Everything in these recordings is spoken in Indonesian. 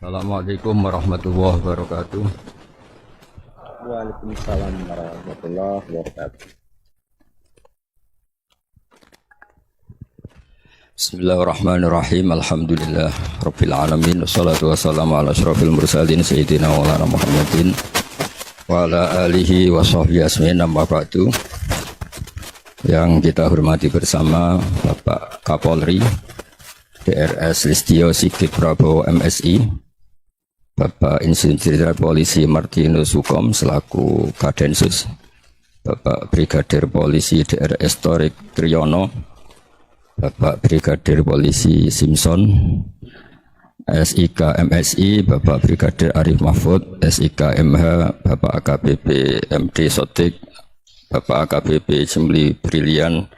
Assalamualaikum warahmatullahi wabarakatuh. Waalaikumsalam warahmatullahi wabarakatuh. Bismillahirrahmanirrahim. Alhamdulillah rabbil alamin. Wassalatu wassalamu ala asyrafil mursalin sayyidina wa ala Muhammadin wa ala alihi wa sahbihi asmin. Amma ba'du. Yang kita hormati bersama Bapak Kapolri DRS Listio Sigit Prabowo MSI, Bapak Insinyur Jenderal Polisi Martinus Hukom selaku Kadensus, Bapak Brigadir Polisi DRS Torik Triyono, Bapak Brigadir Polisi Simpson, SIK MSI, Bapak Brigadir Arif Mahfud, SIK MH, Bapak AKBP MD Sotik, Bapak AKBP Jemli Brilian,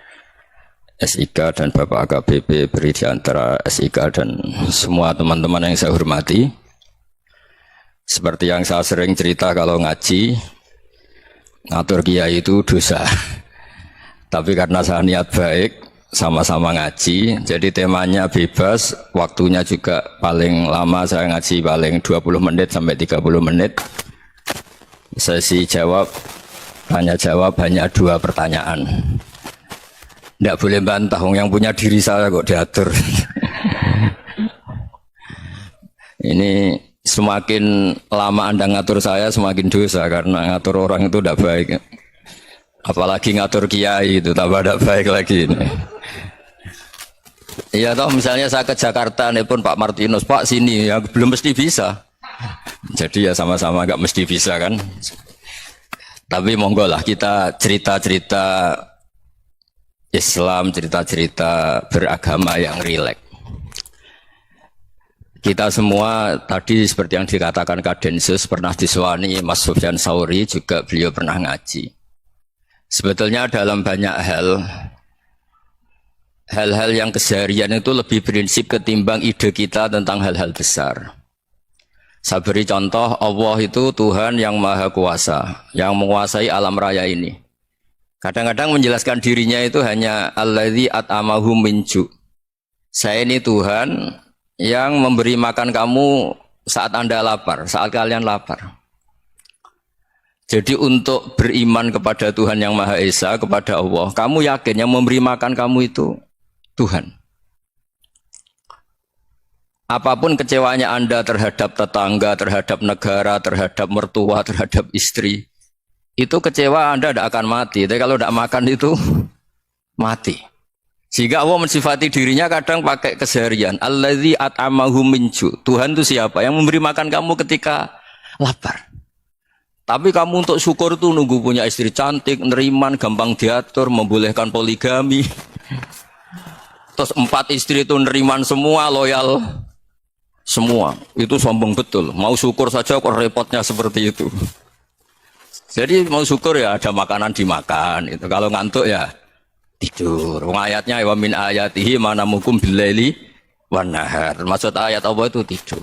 SIK, dan Bapak AKBP beri di antara SIK dan semua teman-teman yang saya hormati. Seperti yang saya sering cerita, kalau ngaji ngatur kiai itu dosa. Tapi karena saya niat baik, sama-sama ngaji, jadi temanya bebas, waktunya juga paling lama saya ngaji paling 20 menit sampai 30 menit. Sesi jawab, tanya jawab hanya 2 pertanyaan. Tidak boleh bantah, yang punya diri saya kok diatur. Ini semakin lama Anda ngatur saya, semakin dosa, karena ngatur orang itu tidak baik. Apalagi ngatur kiai itu tambah tidak baik lagi ini. Iya toh, misalnya saya ke Jakarta, nelpon Pak Martinus, Pak sini, ya belum mesti bisa. Jadi ya sama-sama nggak mesti bisa kan. Tapi monggo lah kita cerita-cerita Islam, cerita-cerita beragama yang rileks. Kita semua tadi seperti yang dikatakan Kadensus pernah disewani Mas Sufyan Sauri, juga beliau pernah ngaji. Sebetulnya dalam banyak hal-hal yang keseharian itu lebih prinsip ketimbang ide kita tentang hal-hal besar. Saya beri contoh, Allah itu Tuhan yang Maha Kuasa, yang menguasai alam raya ini. Kadang-kadang menjelaskan dirinya itu hanya alladzi at'amahum min ju'. Saya ini Tuhan yang memberi makan kamu saat Anda lapar, saat kalian lapar. Jadi untuk beriman kepada Tuhan yang Maha Esa, kepada Allah, kamu yakin yang memberi makan kamu itu Tuhan. Apapun kecewanya Anda terhadap tetangga, terhadap negara, terhadap mertua, terhadap istri, itu kecewa Anda tidak akan mati. Tapi kalau tidak makan itu mati. Sehingga Allah mensifati dirinya kadang pakai keseharian. Alladzi at'amahum min ju'. Tuhan itu siapa? Yang memberi makan kamu ketika lapar. Tapi kamu untuk syukur itu nunggu punya istri cantik, neriman, gampang diatur, membolehkan poligami. Terus 4 istri itu neriman semua, loyal semua. Itu sombong betul. Mau syukur saja kok repotnya seperti itu. Jadi mau syukur ya ada makanan dimakan. Itu kalau ngantuk ya tidur. Ayatnya wa min ayatihi manamukum billaili wan nahar. Maksud ayat Allah itu tidur.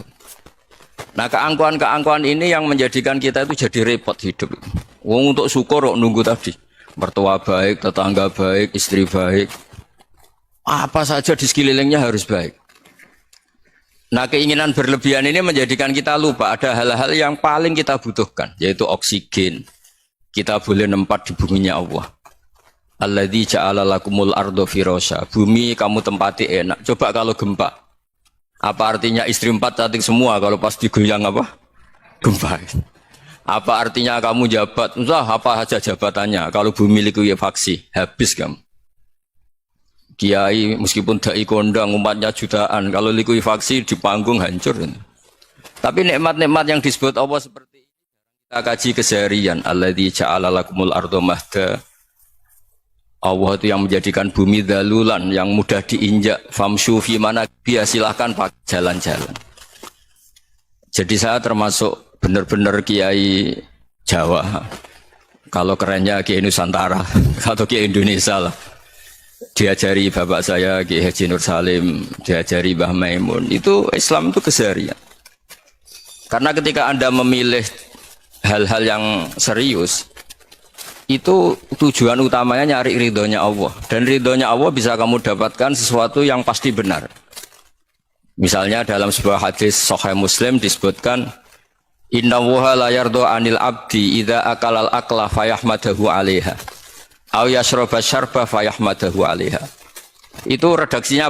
Nah, keangkuhan-keangkuhan ini yang menjadikan kita itu jadi repot hidup. Wong untuk syukur kok nunggu tadi. Mertua baik, tetangga baik, istri baik. Apa saja di sekelilingnya harus baik. Nah, keinginan berlebihan ini menjadikan kita lupa ada hal-hal yang paling kita butuhkan, yaitu oksigen. Kita boleh nempat di buminya Allah. Alladzi ja'ala lakumul ardo firasya. Bumi kamu tempati enak. Coba kalau gempa. Apa artinya istri 4 cantik semua kalau pas digoyang apa? Gempa. Apa artinya kamu jabat? Entah apa saja jabatannya. Kalau bumi likuifaksi, habis kamu. Kiai meskipun dai kondang umatnya jutaan, kalau likuifaksi di panggung hancur. Tapi nikmat-nikmat yang disebut Allah seperti kita kaji keseharian. Alladzi ja'ala lakumul ardo mahda. Allah itu yang menjadikan bumi dalulan, yang mudah diinjak. Famshu fi mana biya, silahkan pakai jalan-jalan. Jadi saya termasuk benar-benar kiai Jawa. Kalau kerennya kiai Nusantara atau kiai Indonesia lah. Diajari bapak saya Kiai Haji Nur Salim, diajari Mbah Maimun. Itu Islam itu keseharian. Karena ketika Anda memilih hal-hal yang serius, itu tujuan utamanya nyari ridhonya Allah. Dan ridhonya Allah bisa kamu dapatkan sesuatu yang pasti benar. Misalnya dalam sebuah hadis Sahih Muslim disebutkan Inna wuha la yardo anil abdi idza akalal akla fayahmadahu alaiha aw yashroba syarba fayahmadahu alaiha. Itu redaksinya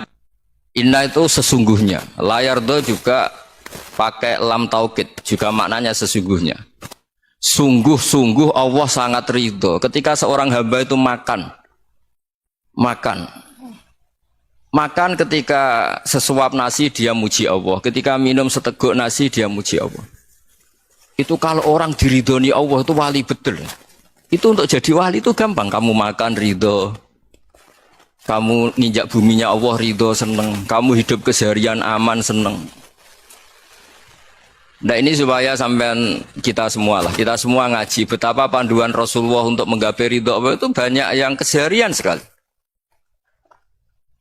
inna itu sesungguhnya, la yardo juga pakai lam taukid juga maknanya sesungguhnya. Sungguh-sungguh Allah sangat ridho ketika seorang hamba itu makan ketika sesuap nasi dia muji Allah, ketika minum seteguk nasi dia muji Allah. Itu kalau orang diridhoni Allah itu wali betul. Itu untuk jadi wali itu gampang. Kamu makan ridho, kamu nginjak buminya Allah ridho seneng, kamu hidup keseharian aman seneng. Nah ini supaya sampean kita semua ngaji betapa panduan Rasulullah untuk menggapai ridho Allah itu banyak yang keseharian sekali.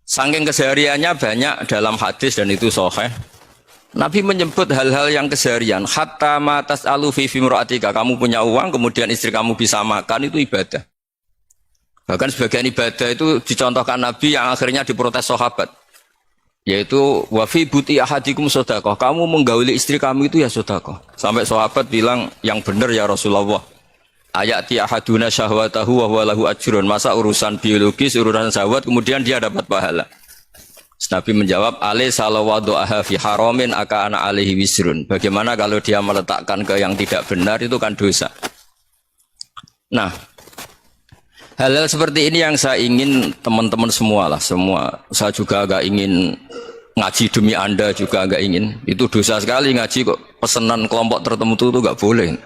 Saking kesehariannya banyak dalam hadis dan itu sahih. Nabi menyebut hal-hal yang keseharian. Hatta matas alu fi fimroatika. Kamu punya uang, kemudian istri kamu bisa makan, itu ibadah. Bahkan sebagian ibadah itu dicontohkan Nabi yang akhirnya diprotes sahabat. Yaitu wafi buti ahadikum sodakoh. Kamu menggauli istri kamu itu ya sodakoh. Sampai sahabat bilang yang benar ya Rasulullah. Ayati ahaduna syahwatahu wa huwa lahu ajrun. Masa urusan biologis, urusan syahwat, kemudian dia dapat pahala. Nabi menjawab, alai salawadu'aha fi haramin aka ana alaihi wisrun. Bagaimana kalau dia meletakkan ke yang tidak benar, itu kan dosa. Nah, hal-hal seperti ini yang saya ingin teman-teman semua lah, semua. Saya juga agak ingin ngaji demi Anda juga agak ingin. Itu dosa sekali ngaji kok pesanan kelompok tertentu itu gak boleh.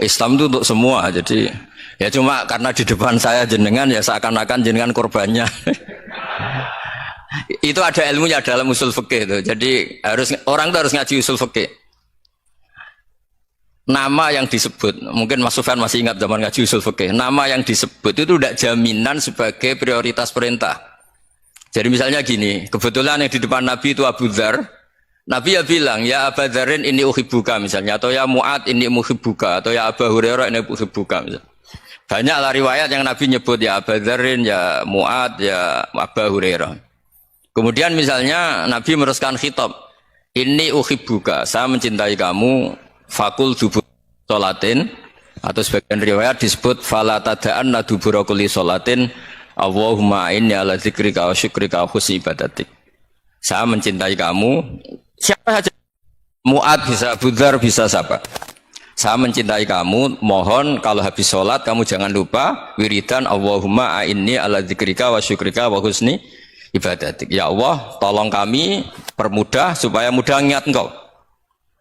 Islam itu untuk semua, jadi ya cuma karena di depan saya jenengan ya seakan-akan jenengan korbannya. Itu ada ilmunya dalam usul fikih itu. Jadi orang itu harus ngaji usul fikih. Nama yang disebut, mungkin Mas Sufyan masih ingat zaman ngaji usul fikih. Nama yang disebut itu tidak jaminan sebagai prioritas perintah. Jadi misalnya gini, kebetulan yang di depan Nabi itu Abu Dzar. Nabi ya bilang, ya Abu Dzarin ini uhibbuka misalnya, atau ya Mu'ad ini muhibbuka, atau ya Abu Hurairah ini uhibbuka misalnya. Banyaklah riwayat yang Nabi nyebut ya Abu Dzarin, ya Mu'ad, ya Abu Hurairah. Kemudian misalnya Nabi meneruskan khitab, ini uhibbuka, saya mencintai kamu, fakul dubur sholatin, atau sebagian riwayat disebut fala tada'anna dubura kulli sholatin, Allahumma inni ala dzikrika wa syukrika wa husni ibadatik. Saya mencintai kamu, siapa saja, Mu'ad bisa, Abu Dzar bisa siapa. Saya mencintai kamu, mohon kalau habis sholat kamu jangan lupa wiridan Allahumma inni ala dzikrika wa syukrika wa husni ibadatik. Ya Allah, tolong kami permudah supaya mudah ingat engkau.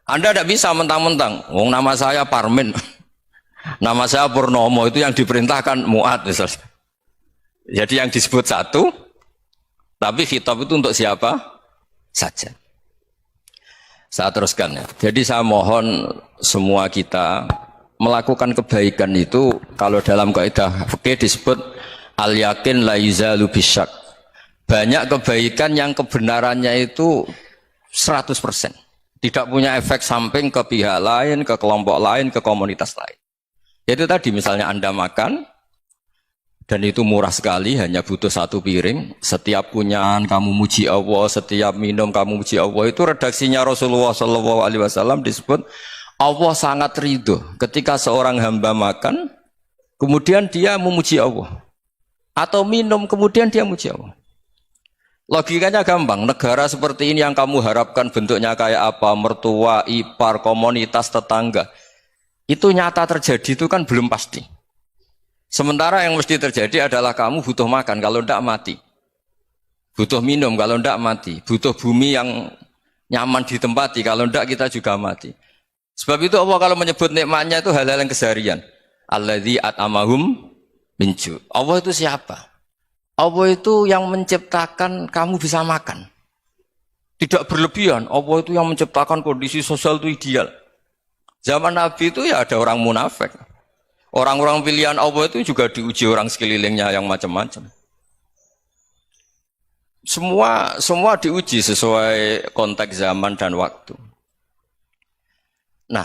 Anda tidak bisa mentang-mentang, wong nama saya Parmin, nama saya Purnomo, itu yang diperintahkan Mu'ad misalnya. Jadi yang disebut satu, tapi khitab itu untuk siapa saja. Saya teruskan ya. Jadi saya mohon semua kita melakukan kebaikan itu, kalau dalam kaidah fikih disebut al yakin la yuzalu bisyak. Banyak kebaikan yang kebenarannya itu 100%. Tidak punya efek samping ke pihak lain, ke kelompok lain, ke komunitas lain. Itu tadi misalnya Anda makan, dan itu murah sekali, hanya butuh satu piring. Setiap punyaan kamu muji Allah, setiap minum kamu muji Allah. Itu redaksinya Rasulullah SAW disebut Allah sangat ridho ketika seorang hamba makan, kemudian dia memuji Allah, atau minum kemudian dia muji Allah. Logikanya gampang, negara seperti ini yang kamu harapkan bentuknya kayak apa, mertua, ipar, komunitas, tetangga, itu nyata terjadi itu kan belum pasti. Sementara yang mesti terjadi adalah kamu butuh makan, kalau tidak mati. Butuh minum, kalau tidak mati. Butuh bumi yang nyaman ditempati, kalau tidak kita juga mati. Sebab itu Allah kalau menyebut nikmatnya itu hal-hal yang keseharian. Alladzi at'amahum min ju'. Allah itu siapa? Allah itu yang menciptakan kamu bisa makan. Tidak berlebihan. Allah itu yang menciptakan kondisi sosial itu ideal. Zaman Nabi itu ya ada orang munafik. Orang-orang pilihan Allah itu juga diuji orang sekelilingnya yang macam-macam. Semua diuji sesuai konteks zaman dan waktu. Nah,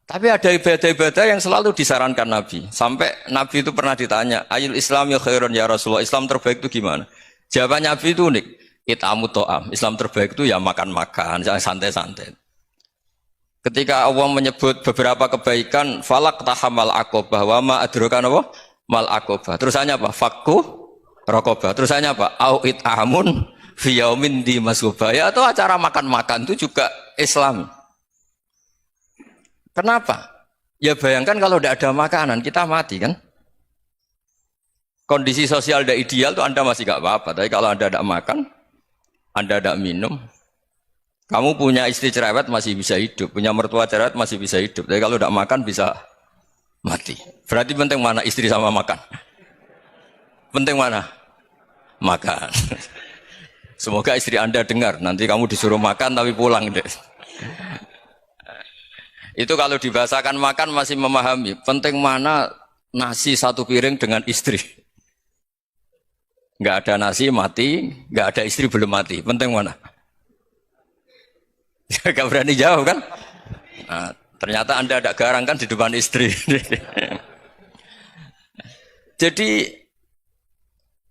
tapi ada ibadah-ibadah yang selalu disarankan Nabi. Sampai Nabi itu pernah ditanya, ayul Islam ya khairun ya Rasulullah, Islam terbaik itu gimana? Jawaban Nabi itu unik. Itamu to'am. Islam terbaik itu ya makan-makan, jangan santai-santai. Ketika Allah menyebut beberapa kebaikan, falak tahamal akobah, wa ma adrokan apa? Mal akobah. Terusannya apa? Fakku rokobah. Terusannya apa? Au itamun fiyaumin di masubah. Ya, atau acara makan-makan itu juga Islam. Kenapa? Ya bayangkan kalau tidak ada makanan, kita mati kan? Kondisi sosial tidak ideal itu Anda masih gak apa-apa. Tapi kalau Anda tidak makan, Anda tidak minum, kamu punya istri cerewet masih bisa hidup, punya mertua cerewet masih bisa hidup. Tapi kalau tidak makan bisa mati. Berarti penting mana istri sama makan? Penting mana? Makan. Semoga istri Anda dengar. Nanti kamu disuruh makan tapi pulang deh. Itu kalau dibahasakan makan masih memahami. Penting mana nasi satu piring dengan istri. Nggak ada nasi mati, nggak ada istri belum mati. Penting mana? Gak berani jawab kan? Nah, ternyata Anda ada garang kan di depan istri. Jadi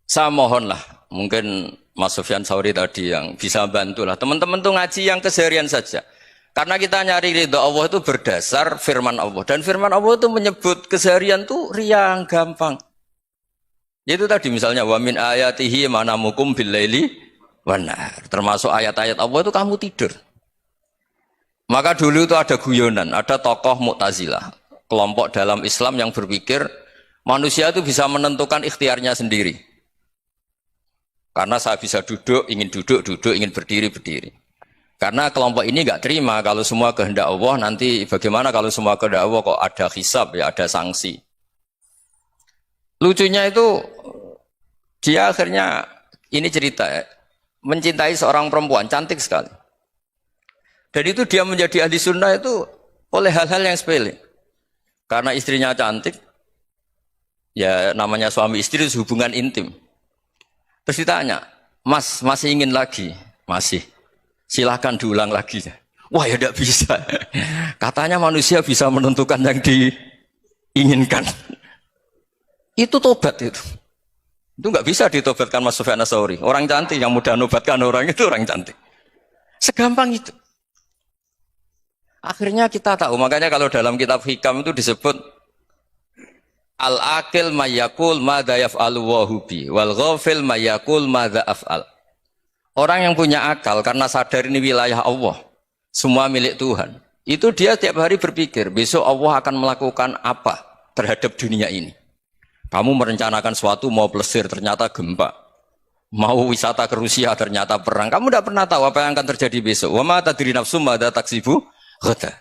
saya mohonlah, mungkin Mas Sufyan Sauri tadi yang bisa bantulah teman-teman tuh ngaji yang keseharian saja. Karena kita nyari ridho Allah itu berdasar firman Allah, dan firman Allah itu menyebut keseharian tuh riang gampang. Itu tadi misalnya wa min ayatihi manamukum billaili wan nahar. Termasuk ayat-ayat Allah itu kamu tidur. Maka dulu itu ada guyonan, ada tokoh Mu'tazilah, kelompok dalam Islam yang berpikir manusia itu bisa menentukan ikhtiarnya sendiri. Karena saya bisa duduk, ingin berdiri, berdiri. Karena kelompok ini nggak terima kalau semua kehendak Allah, nanti bagaimana kalau semua kehendak Allah kok ada hisab, ya ada sanksi. Lucunya itu, dia akhirnya, ini cerita ya, mencintai seorang perempuan, cantik sekali. Dan itu dia menjadi ahli sunnah itu oleh hal-hal yang sepele. Karena istrinya cantik, ya namanya suami istri itu hubungan intim. Terus ditanya, Mas, masih ingin lagi? Masih. Silahkan diulang lagi. Wah ya tidak bisa. Katanya manusia bisa menentukan yang diinginkan. Itu tobat itu. Itu nggak bisa ditobatkan Mas Sufyan Ats-Tsauri. Orang cantik yang mudah nobatkan orang itu orang cantik. Segampang itu. Akhirnya kita tahu, makanya kalau dalam kitab Hikam itu disebut al-aqil mayyakul madza yaf'alu wa hubi wal ghafil mayyakul madza af'al. Orang yang punya akal karena sadar ini wilayah Allah, semua milik Tuhan. Itu dia tiap hari berpikir, besok Allah akan melakukan apa terhadap dunia ini. Kamu merencanakan suatu mau plesir ternyata gempa. Mau wisata ke Rusia ternyata perang. Kamu tidak pernah tahu apa yang akan terjadi besok. Wa ma tadri nafsum madza taksibu ghadan.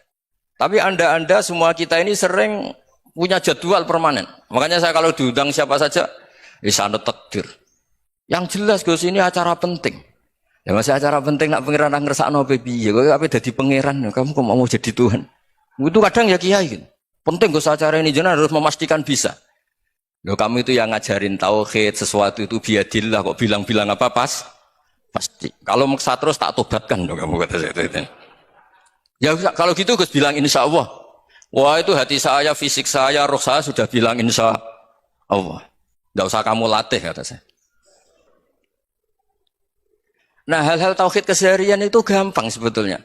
Tapi anda semua kita ini sering punya jadwal permanen. Makanya saya kalau diundang siapa saja, sana takdir. Yang jelas Gus ini acara penting. Ya masih acara penting nak pangeran ngersakno piye? Kowe ape dadi pangeran, kamu kok mau jadi Tuhan. Itu kadang ya kiai gitu. Penting Gus acara ini jenengan harus memastikan bisa. Loh kamu itu yang ngajarin tauhid, sesuatu itu biadillah kok bilang-bilang apa pas? Pasti. Kalau maksa terus tak tobatkan dong kamu kata saya itu. Ya kalau gitu Gus bilang insya Allah. Wah itu hati saya, fisik saya, roh saya sudah bilang insya Allah. Tidak usah kamu latih kata saya. Nah hal-hal tauhid keseharian itu gampang sebetulnya.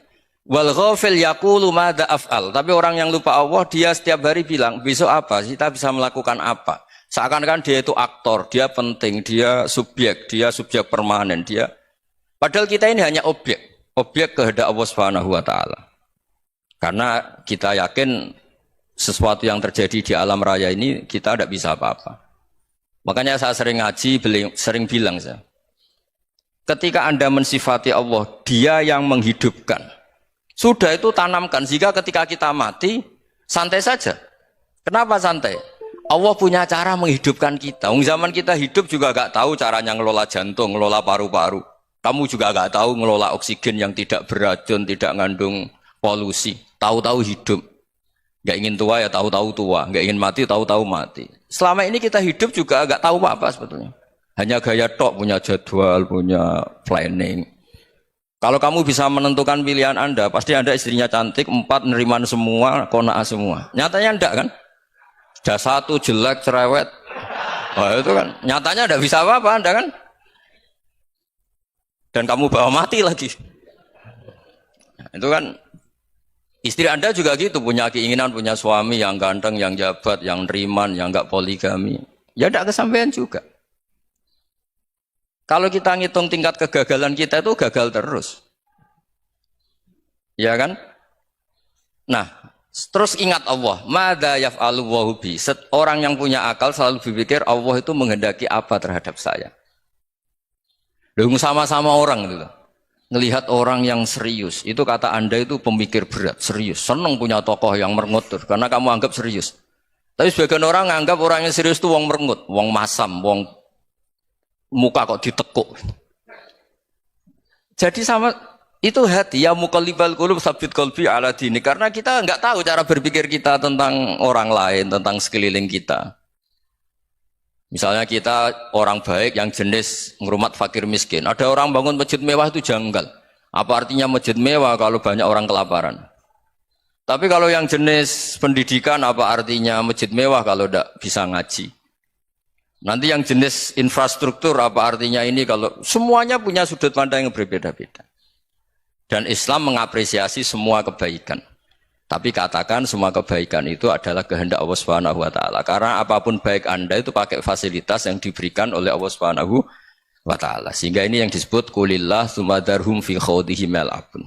Wal ghafil yaqulu madza af'al. Tapi orang yang lupa Allah dia setiap hari bilang besok apa? Kita bisa melakukan apa? Seakan-akan dia itu aktor, dia penting, dia subjek permanen, dia. Padahal kita ini hanya objek kehendak Allah Subhanahu wa taala. Karena kita yakin sesuatu yang terjadi di alam raya ini kita tidak bisa apa-apa. Makanya saya sering ngaji, sering bilang saya. Ketika Anda mensifati Allah, dia yang menghidupkan. Sudah itu tanamkan, sehingga ketika kita mati, santai saja. Kenapa santai? Allah punya cara menghidupkan kita. Zaman kita hidup juga gak tahu caranya ngelola jantung, ngelola paru-paru. Kamu juga gak tahu ngelola oksigen yang tidak beracun, tidak ngandung polusi. Tahu-tahu hidup. Gak ingin tua ya tahu-tahu tua. Gak ingin mati tahu-tahu mati. Selama ini kita hidup juga gak tahu apa-apa sebetulnya. Hanya gaya tok, punya jadwal, punya planning. Kalau kamu bisa menentukan pilihan Anda, pasti Anda istrinya cantik, 4 neriman semua, kona'ah semua. Nyatanya enggak kan? Sudah 1 jelek, cerewet. Wah itu kan, nyatanya enggak bisa apa-apa Anda kan? Dan kamu bawa mati lagi. Nah, itu kan istri Anda juga gitu, punya keinginan punya suami yang ganteng, yang jabat, yang neriman, yang enggak poligami. Ya tidak kesampaian juga. Kalau kita ngitung tingkat kegagalan kita itu gagal terus. Ya kan? Nah, terus ingat Allah, madza yaf'alu wa bi. Orang yang punya akal selalu berpikir Allah itu menghendaki apa terhadap saya. Loh, sama-sama orang itu. Ngelihat orang yang serius, itu kata Anda itu pemikir berat, serius. Senang punya tokoh yang merengut karena kamu anggap serius. Tapi sebagian orang anggap orang yang serius itu wong merengut, wong masam, wong muka kok ditekuk. Jadi sama itu hati ya muqallibal qulub tsabbit qalbi ala dini, karena kita enggak tahu cara berpikir kita tentang orang lain, tentang sekeliling kita. Misalnya kita orang baik yang jenis ngrumat fakir miskin. Ada orang bangun masjid mewah itu janggal. Apa artinya masjid mewah kalau banyak orang kelaparan? Tapi kalau yang jenis pendidikan, apa artinya masjid mewah kalau tidak bisa ngaji? Nanti yang jenis infrastruktur, apa artinya ini kalau semuanya punya sudut pandang yang berbeda-beda. Dan Islam mengapresiasi semua kebaikan. Tapi katakan semua kebaikan itu adalah kehendak Allah Subhanahu wa taala. Karena apapun baik Anda itu pakai fasilitas yang diberikan oleh Allah Subhanahu wa taala. Sehingga ini yang disebut qulillah tsumadarhum fi khawdihim yal'abun.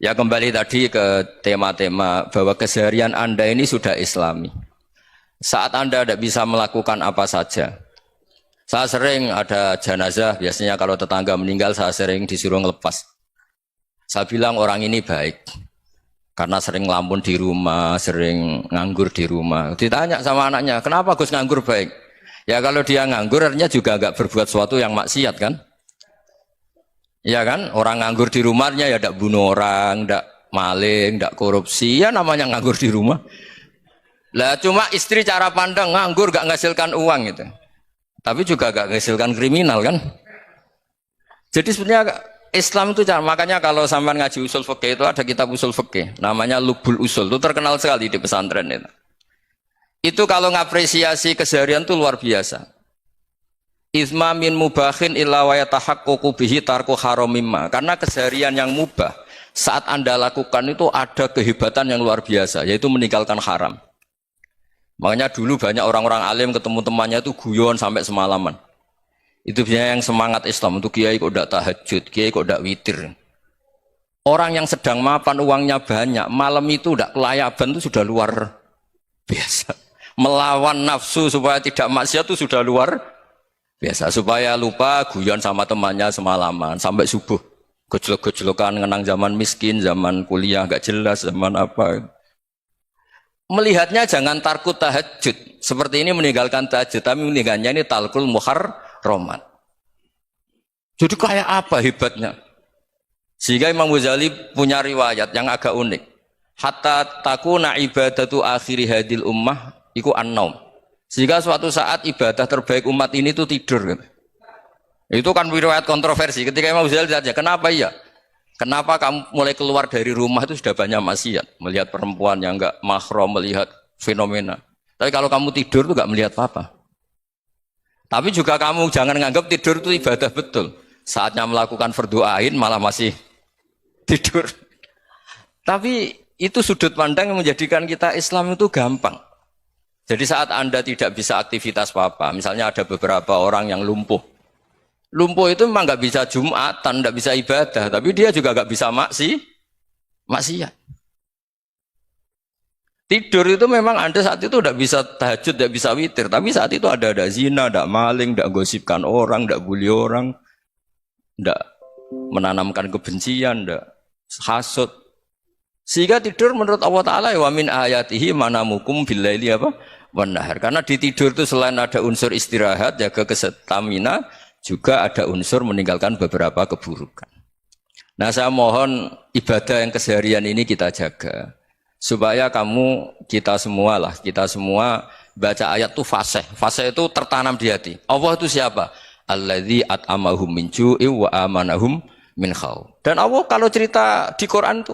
Ya kembali tadi ke tema-tema bahwa keseharian Anda ini sudah Islami. Saat Anda tidak bisa melakukan apa saja. Saya sering ada jenazah, biasanya kalau tetangga meninggal saya sering disuruh ngelepas. Saya bilang orang ini baik. Karena sering ngelamun di rumah, sering nganggur di rumah. Ditanya sama anaknya, kenapa Gus nganggur baik? Ya kalau dia nganggur artinya juga agak berbuat sesuatu yang maksiat kan? Ya kan? Orang nganggur di rumahnya ya tidak bunuh orang, tidak maling, tidak korupsi. Ya namanya nganggur di rumah. Lah cuma istri cara pandang nganggur gak menghasilkan uang gitu. Tapi juga gak menghasilkan kriminal kan? Jadi sebenarnya Islam itu makanya kalau sampean ngaji usul fikih itu ada kitab usul fikih namanya Lubul Usul, itu terkenal sekali di pesantren itu. Itu kalau ngapresiasi keseharian itu luar biasa. Izma min mubahin illa wa yatahaqqaqu bihi tarku haramimma. Karena keseharian yang mubah saat Anda lakukan itu ada kehebatan yang luar biasa, yaitu meninggalkan haram. Makanya dulu banyak orang-orang alim ketemu temannya itu guyon sampai semalaman. Itu biasanya yang semangat Islam untuk kiai kok tidak tahajud, kiai kok tidak witir. Orang yang sedang mapan uangnya banyak, malam itu tidak kelayaban itu sudah luar biasa. Melawan nafsu supaya tidak maksiat itu sudah luar biasa. Supaya lupa guyon sama temannya semalaman sampai subuh. Gojlok-gojlokan ngenang zaman miskin, zaman kuliah gak jelas, zaman apa. Melihatnya jangan tarkut tahajud. Seperti ini meninggalkan tahajud, tapi meninggalkannya ini talkul muharramat. Jadi kayak apa hebatnya? Sehingga Imam Ghazali punya riwayat yang agak unik. Hatta takuna ibadatu akhiri hadil ummah iku an-naum. Sehingga suatu saat ibadah terbaik umat ini itu tidur. Itu kan riwayat kontroversi. Ketika Imam Ghazali ditanya, kenapa iya? Kenapa kamu mulai keluar dari rumah itu sudah banyak maksiat? Melihat perempuan yang enggak mahram, melihat fenomena. Tapi kalau kamu tidur itu enggak melihat apa-apa. Tapi juga kamu jangan menganggap tidur itu ibadah betul. Saatnya melakukan fardu ain malah masih tidur. Tapi itu sudut pandang yang menjadikan kita Islam itu gampang. Jadi saat Anda tidak bisa aktivitas apa-apa, misalnya ada beberapa orang yang lumpuh. Lumpuh itu memang nggak bisa Jumatan, nggak bisa ibadah, tapi dia juga nggak bisa maksiat. Tidur itu memang Anda saat itu nggak bisa tahajud, nggak bisa witir, tapi saat itu ada zina, ada maling, nggak gosipkan orang, nggak bully orang, nggak menanamkan kebencian, nggak hasud. Sehingga tidur menurut Allah Ta'ala wa min ayatihi manamukum billaili apa? Wan nahar. Karena di tidur itu selain ada unsur istirahat, jaga kestamina, juga ada unsur meninggalkan beberapa keburukan. Nah saya mohon ibadah yang keseharian ini kita jaga. Supaya kita semua baca ayat itu fasih. Fasih itu tertanam di hati. Allah itu siapa? Alladzi at'amahum min ju'i wa amanahum min khauf. Dan Allah kalau cerita di Quran itu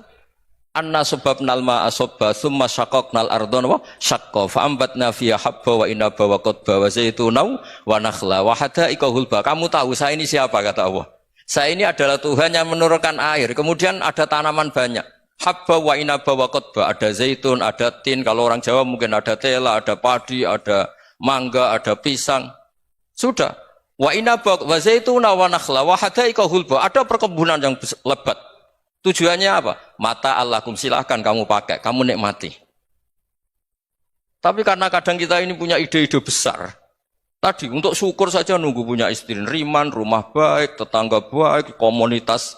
anna sababnal ma'a sabba tsumma syaqaqnal ardha wa syaqqa fa ambatna fiha habba wa inaba wa qadba wa zaituna wa nakhla wa hadaiqa hulba. Kamu tahu saya ini siapa kata Allah? Saya ini adalah Tuhan yang menurunkan air. Kemudian ada tanaman banyak. Habba wa inaba wa qotba. Ada zaitun, ada tin. Kalau orang Jawa mungkin ada tela, ada padi, ada mangga, ada pisang. Sudah. Wa inaba wa zaituna wa nakhla wa hadaika hulba. Ada perkebunan yang lebat. Tujuannya apa? Mata Allahkum, silahkan kamu pakai, kamu nikmati. Tapi karena kadang kita ini punya ide-ide besar. Tadi untuk syukur saja nunggu punya istri riman, rumah baik, tetangga baik, komunitas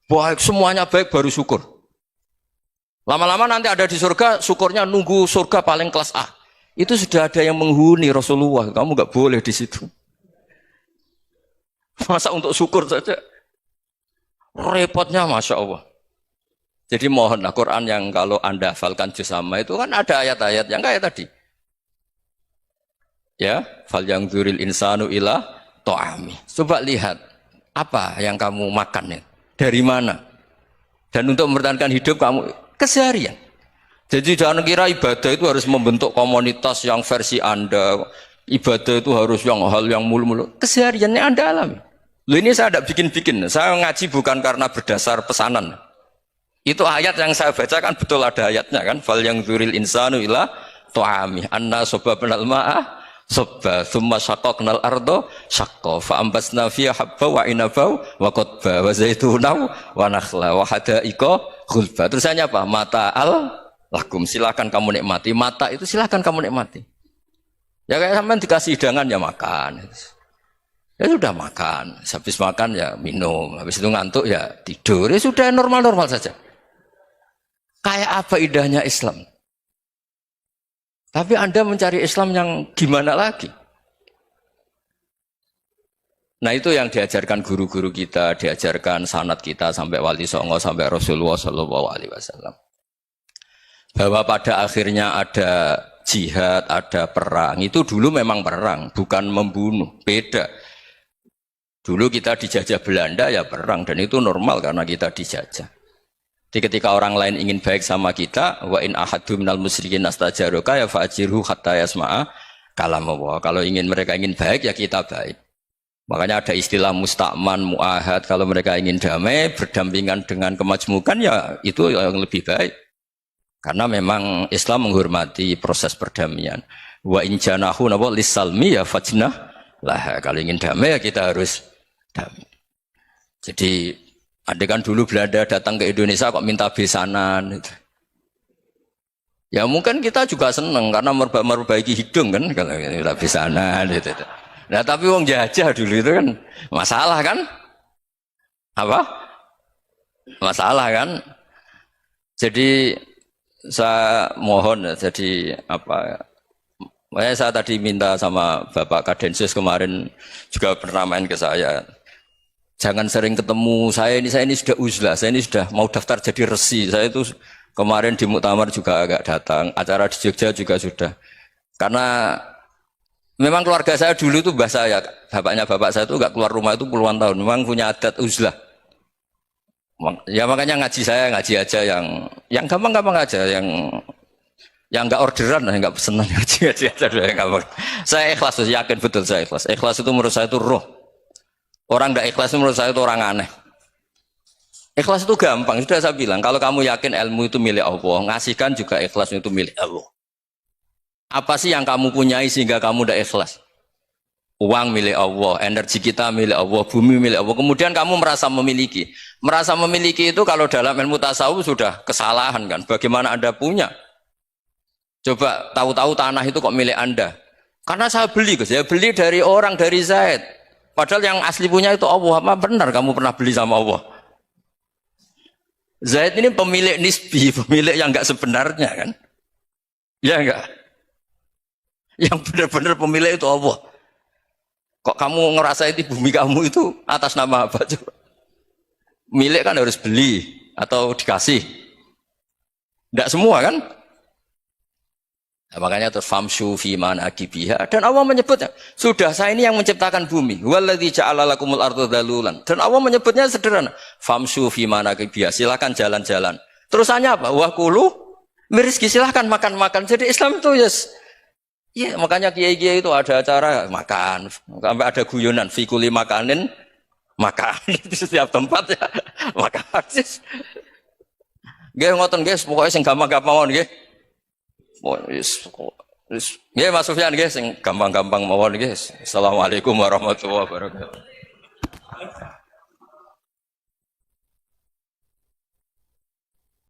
baik, semuanya baik baru syukur. Lama-lama nanti ada di surga, syukurnya nunggu surga paling kelas A. Itu sudah ada yang menghuni Rasulullah, kamu nggak boleh di situ. Masa untuk syukur saja? Repotnya Masya Allah. Jadi mohonlah Quran yang kalau Anda hafalkan juz amma itu kan ada ayat-ayat yang kayak tadi. Ya, fal yang dzuril insanu ila ta'ami. Coba lihat apa yang kamu makan ya? Dari mana? Dan untuk mempertahankan hidup kamu keseharian. Jadi jangan kira ibadah itu harus membentuk komunitas yang versi Anda. Ibadah itu harus yang hal yang mulu-mulu. Kesehariannya Anda alami. Loh ini saya tidak bikin-bikin. Saya ngaji bukan karena berdasar pesanan. Itu ayat yang saya baca kan betul ada ayatnya kan. Fal yang dzuril insanu ila ta'ami. Anna sobabnal ma'ah sobba thumma syaqaqnal ardo syaqqa fa ambasna fiha habba wa inaba wa qadba wa zaituna wa nakhla wa hadaika ghulba. Terusannya apa? Mata al lakum, silakan kamu nikmati. Mata itu silakan kamu nikmati. Ya kayak sampean dikasih hidangan ya makan. Ya sudah makan, habis makan ya minum, habis itu ngantuk ya tidur. Ya sudah normal-normal saja. Kayak apa indahnya Islam? Tapi Anda mencari Islam yang gimana lagi? Nah itu yang diajarkan guru-guru kita, diajarkan sanad kita sampai Wali Songo, sampai Rasulullah SAW. Bahwa pada akhirnya ada jihad, ada perang. Itu dulu memang perang, bukan membunuh. Beda. Dulu kita dijajah Belanda ya perang, dan itu normal karena kita dijajah. Jadi ketika orang lain ingin baik sama kita, wa in ahadu minal musyrikin nastajaruka ya fa'ajirhu hatta yasma'a kalam Allah. Kalau mereka ingin baik ya kita baik. Makanya ada istilah musta'man, mu'ahad. Kalau mereka ingin damai, berdampingan dengan kemajmukan ya itu yang lebih baik. Karena memang Islam menghormati proses perdamaian. Wa in janahu nawa lisalmi ya fajnah lah. Kalau ingin damai ya kita harus damai. Jadi ada kan dulu Belanda datang ke Indonesia kok minta besanan. Gitu. Ya mungkin kita juga seneng karena memperbaiki hidung kan kalau minta besanan. Gitu. Nah tapi wong jajah dulu itu kan masalah kan? Apa? Masalah kan? Jadi saya mohon jadi apa? Makanya saya tadi minta sama Bapak Kadensus kemarin juga pernah main ke saya. Jangan sering ketemu, saya ini sudah uzlah, saya ini sudah mau daftar jadi resi. Saya itu kemarin di Muktamar juga agak datang, acara di Jogja juga sudah. Karena memang keluarga saya dulu itu bahasa ya, bapaknya bapak saya itu enggak keluar rumah itu puluhan tahun, memang punya adat uzlah. Ya makanya ngaji saya ngaji aja yang gampang-gampang aja, yang enggak orderan, enggak pesenan ngaji aja yang gampang. Saya ikhlas, yakin betul saya ikhlas. Ikhlas itu menurut saya itu roh. Orang tidak ikhlas menurut saya itu orang aneh. Ikhlas itu gampang, sudah saya bilang. Kalau kamu yakin ilmu itu milik Allah, ngasihkan juga ikhlas itu milik Allah. Apa sih yang kamu punyai sehingga kamu tidak ikhlas? Uang milik Allah, energi kita milik Allah, bumi milik Allah. Kemudian kamu merasa memiliki. Merasa memiliki itu kalau dalam ilmu tasawuf sudah kesalahan kan. Bagaimana Anda punya? Coba tahu-tahu tanah itu kok milik Anda. Karena saya beli, saya beli dari orang, dari Zaid. Padahal yang asli punya itu Allah. Apa benar kamu pernah beli sama Allah? Zaid ini pemilik nisbi, pemilik yang enggak sebenarnya kan? Ya enggak? Yang benar-benar pemilik itu Allah. Kok kamu ngerasa itu bumi kamu itu atas nama apa? Coba. Milik kan harus beli atau dikasih. Enggak semua kan? Nah, makanya terus famshu fi manakibiha, dan Allah menyebutnya sudah saya ini yang menciptakan bumi waladzi ja'ala lakumul arda dalulan, dan Allah menyebutnya sederhana famshu fi manakibiha, silakan jalan-jalan. Terusannya apa? Wa kulu mirizki, silakan makan-makan. Jadi Islam itu ya makanya kiai-kiai itu ada acara makan sampai ada guyonan fi kulli makanin Makan di setiap tempat ya. Makan. Nggih ngoten nggih, pokoke sing gampang-gampang mawon nggih. Nggih Mas Sufyan nggih sing gampang-gampang mawon nggih. Assalamualaikum warahmatullahi wabarakatuh.